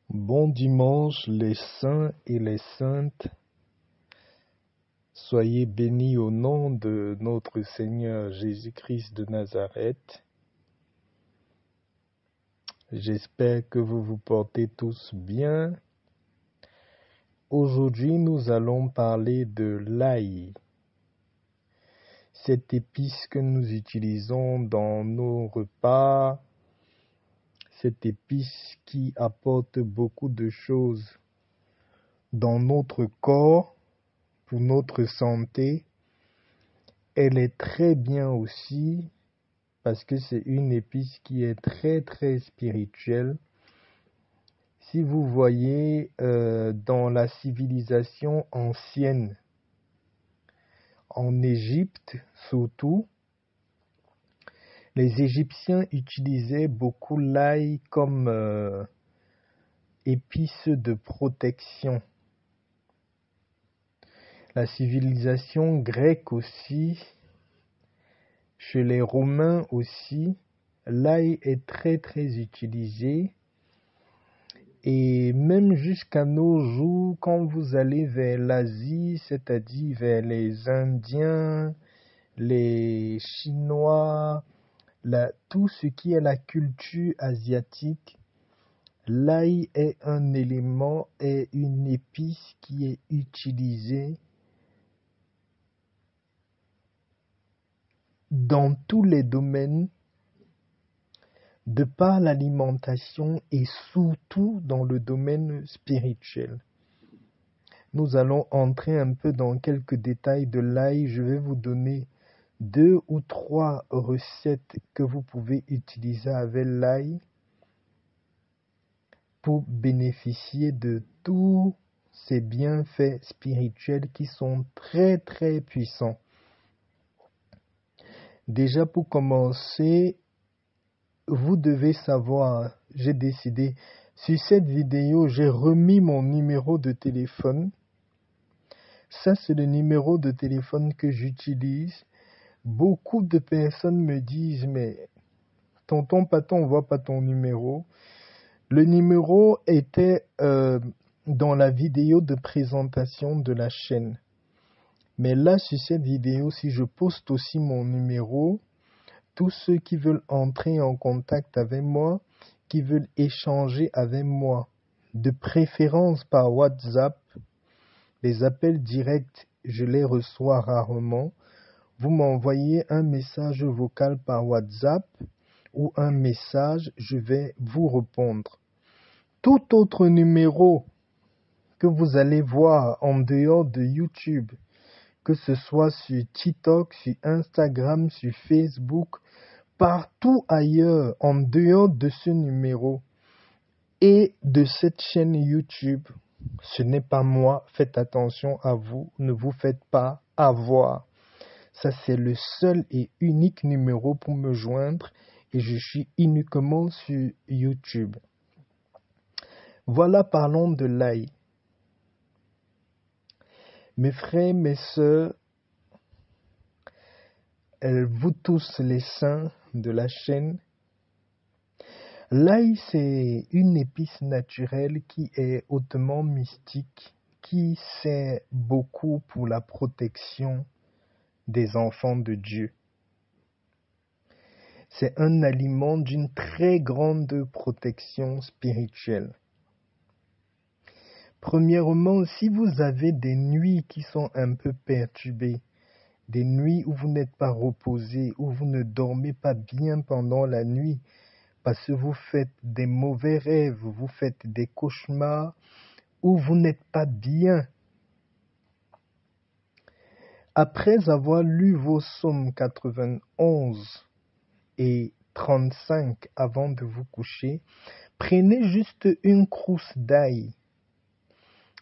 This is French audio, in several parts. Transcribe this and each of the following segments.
Bon dimanche les saints et les saintes, soyez bénis au nom de notre Seigneur Jésus-Christ de Nazareth. J'espère que vous vous portez tous bien. Aujourd'hui, nous allons parler de l'ail, cette épice que nous utilisons dans nos repas, cette épice qui apporte beaucoup de choses dans notre corps, pour notre santé. Elle est très bien aussi parce que c'est une épice qui est très très spirituelle. Si vous voyez dans la civilisation ancienne, en Égypte surtout, les Égyptiens utilisaient beaucoup l'ail comme épice de protection. La civilisation grecque aussi, chez les Romains aussi, l'ail est très très utilisé. Et même jusqu'à nos jours, quand vous allez vers l'Asie, c'est-à-dire vers les Indiens, les Chinois, tout ce qui est la culture asiatique, l'ail est un élément, est une épice qui est utilisée dans tous les domaines, de par l'alimentation et surtout dans le domaine spirituel. Nous allons entrer un peu dans quelques détails de l'ail. Je vais vous donner 2 ou 3 recettes que vous pouvez utiliser avec l'ail pour bénéficier de tous ces bienfaits spirituels qui sont très très puissants. Déjà pour commencer, vous devez savoir, j'ai décidé, sur cette vidéo, j'ai remis mon numéro de téléphone. Ça, c'est le numéro de téléphone que j'utilise. Beaucoup de personnes me disent, mais tonton Paton, on voit pas ton numéro. Le numéro était dans la vidéo de présentation de la chaîne. Mais là, sur cette vidéo, si je poste aussi mon numéro, tous ceux qui veulent entrer en contact avec moi, qui veulent échanger avec moi, de préférence par WhatsApp, les appels directs, je les reçois rarement. Vous m'envoyez un message vocal par WhatsApp ou un message, je vais vous répondre. Tout autre numéro que vous allez voir en dehors de YouTube, que ce soit sur TikTok, sur Instagram, sur Facebook, partout ailleurs, en dehors de ce numéro et de cette chaîne YouTube, ce n'est pas moi. Faites attention à vous, ne vous faites pas avoir. Ça, c'est le seul et unique numéro pour me joindre et je suis uniquement sur YouTube. Voilà, parlons de l'ail. Mes frères, mes sœurs, vous tous les saints de la chaîne, l'ail, c'est une épice naturelle qui est hautement mystique, qui sert beaucoup pour la protection des enfants de Dieu. C'est un aliment d'une très grande protection spirituelle. Premièrement, si vous avez des nuits qui sont un peu perturbées, des nuits où vous n'êtes pas reposé, où vous ne dormez pas bien pendant la nuit, parce que vous faites des mauvais rêves, vous faites des cauchemars, où vous n'êtes pas bien. Après avoir lu vos psaumes 91 et 35 avant de vous coucher, prenez juste une crousse d'ail,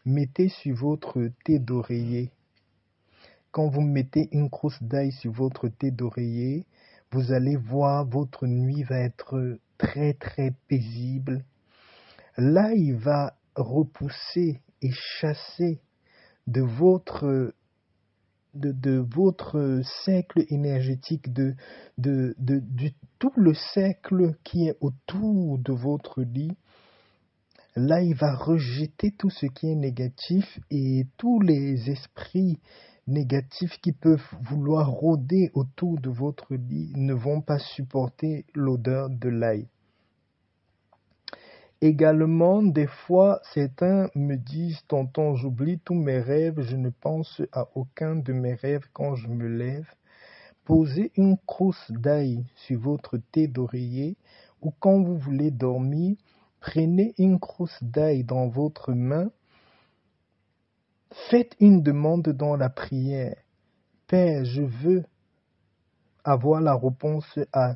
mettez sur votre thé d'oreiller. Quand vous mettez une crousse d'ail sur votre thé d'oreiller, vous allez voir votre nuit va être très très paisible. L'ail va repousser et chasser de votre cercle énergétique, de tout le cercle qui est autour de votre lit, Là, il va rejeter tout ce qui est négatif et tous les esprits négatifs qui peuvent vouloir rôder autour de votre lit ne vont pas supporter l'odeur de l'ail. Également, des fois, certains me disent, tonton, j'oublie tous mes rêves, je ne pense à aucun de mes rêves quand je me lève. Posez une crosse d'ail sur votre thé d'oreiller ou quand vous voulez dormir, prenez une crosse d'ail dans votre main. Faites une demande dans la prière. Père, je veux avoir la réponse à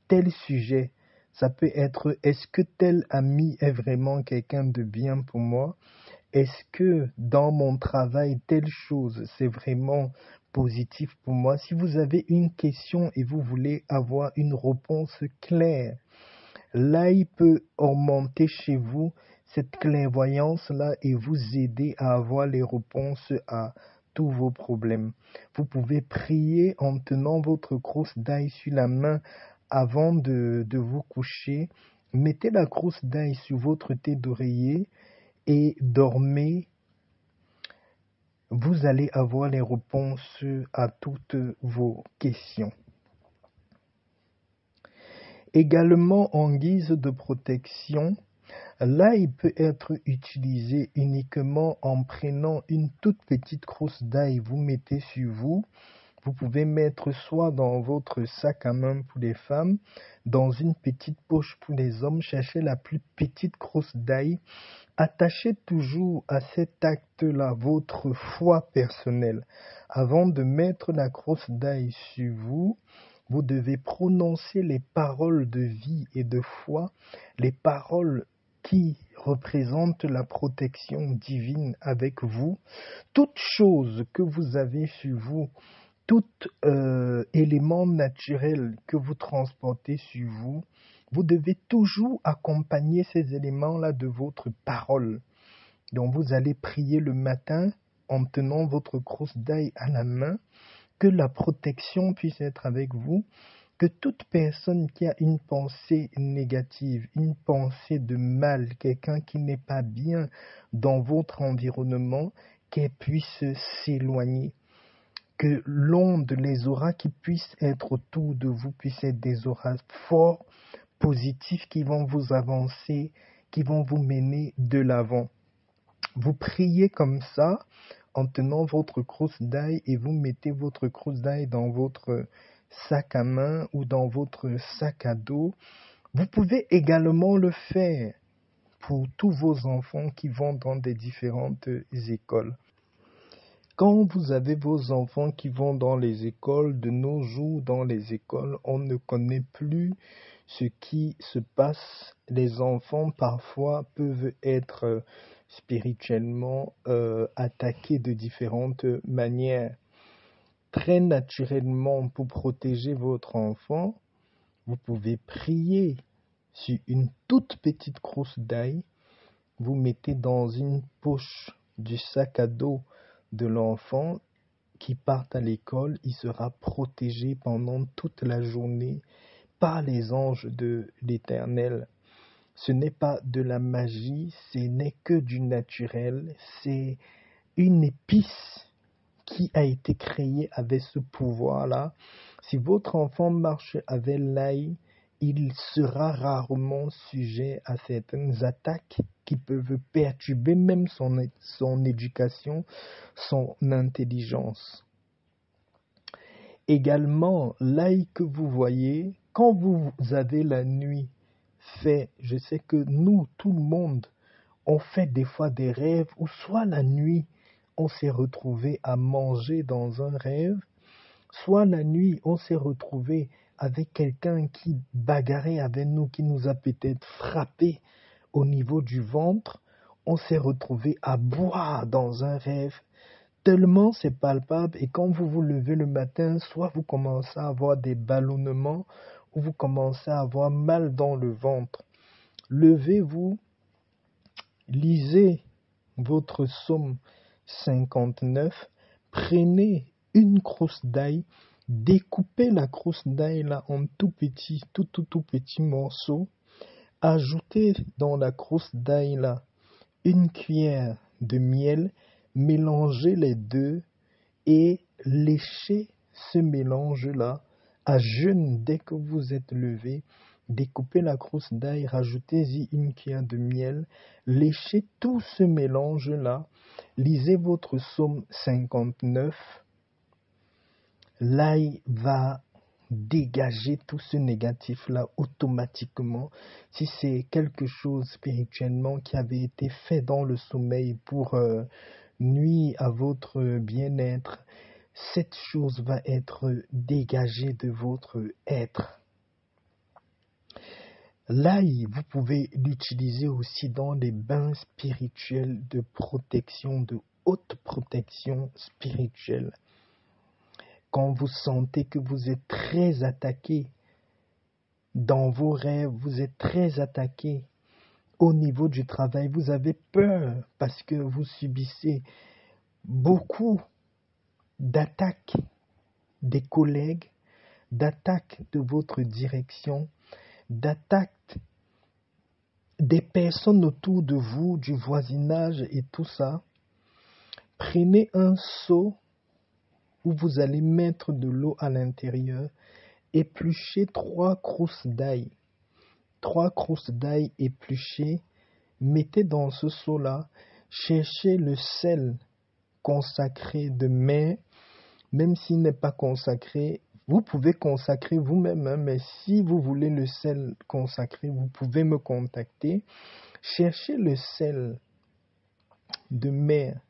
tel sujet. Ça peut être, est-ce que tel ami est vraiment quelqu'un de bien pour moi? Est-ce que dans mon travail, telle chose, c'est vraiment positif pour moi? Si vous avez une question et vous voulez avoir une réponse claire, là, il peut augmenter chez vous cette clairvoyance-là et vous aider à avoir les réponses à tous vos problèmes. Vous pouvez prier en tenant votre crosse d'ail sur la main avant de vous coucher. Mettez la crosse d'ail sur votre thé d'oreiller et dormez. Vous allez avoir les réponses à toutes vos questions. Également en guise de protection, l'ail peut être utilisé uniquement en prenant une toute petite crosse d'ail, vous mettez sur vous. Vous pouvez mettre soit dans votre sac à main pour les femmes, dans une petite poche pour les hommes, cherchez la plus petite crosse d'ail. Attachez toujours à cet acte-là votre foi personnelle. Avant de mettre la crosse d'ail sur vous, vous devez prononcer les paroles de vie et de foi, les paroles qui représentent la protection divine avec vous. Toute chose que vous avez sur vous, tout élément naturel que vous transportez sur vous, vous devez toujours accompagner ces éléments-là de votre parole. Donc vous allez prier le matin en tenant votre crosse d'ail à la main, que la protection puisse être avec vous, que toute personne qui a une pensée négative, une pensée de mal, quelqu'un qui n'est pas bien dans votre environnement, qu'elle puisse s'éloigner. Que l'onde, les auras qui puissent être autour de vous puissent être des auras forts, positifs, qui vont vous avancer, qui vont vous mener de l'avant. Vous priez comme ça en tenant votre crosse d'ail et vous mettez votre crosse d'ail dans votre sac à main ou dans votre sac à dos. Vous pouvez également le faire pour tous vos enfants qui vont dans des différentes écoles. Quand vous avez vos enfants qui vont dans les écoles, de nos jours dans les écoles, on ne connaît plus ce qui se passe. Les enfants parfois peuvent être spirituellement attaqués de différentes manières. Très naturellement, pour protéger votre enfant, vous pouvez prier sur une toute petite crosse d'ail. Vous mettez dans une poche du sac à dos de l'enfant qui part à l'école. Il sera protégé pendant toute la journée par les anges de l'Éternel. Ce n'est pas de la magie, ce n'est que du naturel. C'est une épice qui a été créée avec ce pouvoir-là. Si votre enfant marche avec l'ail, il sera rarement sujet à certaines attaques qui peuvent perturber même son éducation, son intelligence. Également, l'ail que vous voyez, quand vous avez la nuit fait, je sais que nous, tout le monde, on fait des fois des rêves où soit la nuit, on s'est retrouvé à manger dans un rêve, soit la nuit, on s'est retrouvé avec quelqu'un qui bagarrait avec nous, qui nous a peut-être frappé au niveau du ventre, on s'est retrouvé à boire dans un rêve. Tellement c'est palpable et quand vous vous levez le matin, soit vous commencez à avoir des ballonnements ou vous commencez à avoir mal dans le ventre. Levez-vous, lisez votre psaume 59, prenez une crosse d'ail, découpez la crosse d'ail là en tout petits morceaux, Ajoutez dans la croûte d'ail là une cuillère de miel, mélangez les deux et léchez ce mélange-là à jeûne dès que vous êtes levé. Découpez la croûte d'ail, rajoutez-y une cuillère de miel, léchez tout ce mélange-là, lisez votre psaume 59. L'ail va dégager tout ce négatif-là automatiquement. Si c'est quelque chose spirituellement qui avait été fait dans le sommeil pour nuire à votre bien-être, cette chose va être dégagée de votre être. L'ail, vous pouvez l'utiliser aussi dans les bains spirituels de protection, de haute protection spirituelle. Quand vous sentez que vous êtes très attaqué dans vos rêves, vous êtes très attaqué au niveau du travail, vous avez peur parce que vous subissez beaucoup d'attaques des collègues, d'attaques de votre direction, d'attaques des personnes autour de vous, du voisinage et tout ça. Prenez un seau où vous allez mettre de l'eau à l'intérieur, épluchez 3 crousses d'ail. 3 crousses d'ail épluchées, mettez dans ce seau-là, cherchez le sel consacré de mer, même s'il n'est pas consacré, vous pouvez consacrer vous-même, hein, mais si vous voulez le sel consacré, vous pouvez me contacter. Cherchez le sel de mer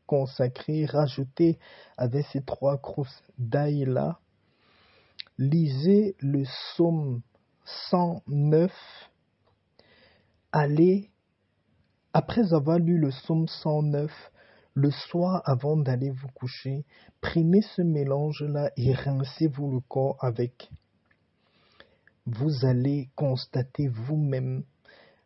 consacré, rajoutez avec ces 3 crousses d'ail-là, lisez le psaume 109, allez, après avoir lu le psaume 109, le soir avant d'aller vous coucher, prenez ce mélange-là et rincez-vous le corps avec. Vous allez constater vous-même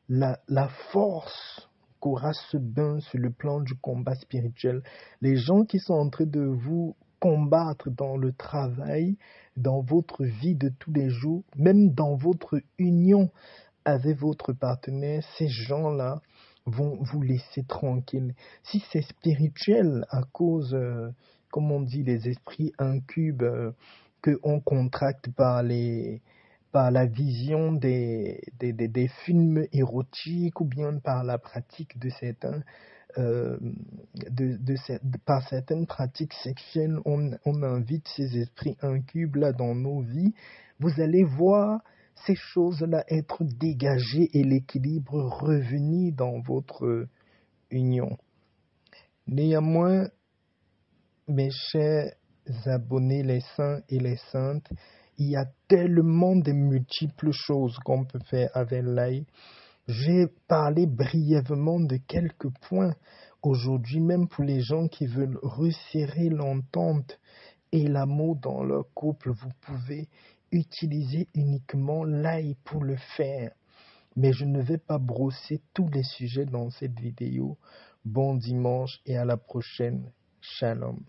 la force qu'aura ce bain sur le plan du combat spirituel. Les gens qui sont en train de vous combattre dans le travail, dans votre vie de tous les jours, même dans votre union avec votre partenaire, ces gens-là vont vous laisser tranquille. Si c'est spirituel à cause, comme on dit, des esprits incubes qu'on contracte par la vision des films érotiques ou bien par la pratique de certains par certaines pratiques sexuelles, on invite ces esprits incubes là dans nos vies. Vous allez voir ces choses-là être dégagées et l'équilibre revenir dans votre union. Néanmoins, mes chers abonnés, les saints et les saintes, il y a tellement de multiples choses qu'on peut faire avec l'ail. J'ai parlé brièvement de quelques points aujourd'hui, même pour les gens qui veulent resserrer l'entente et l'amour dans leur couple. Vous pouvez utiliser uniquement l'ail pour le faire. Mais je ne vais pas brosser tous les sujets dans cette vidéo. Bon dimanche et à la prochaine. Shalom.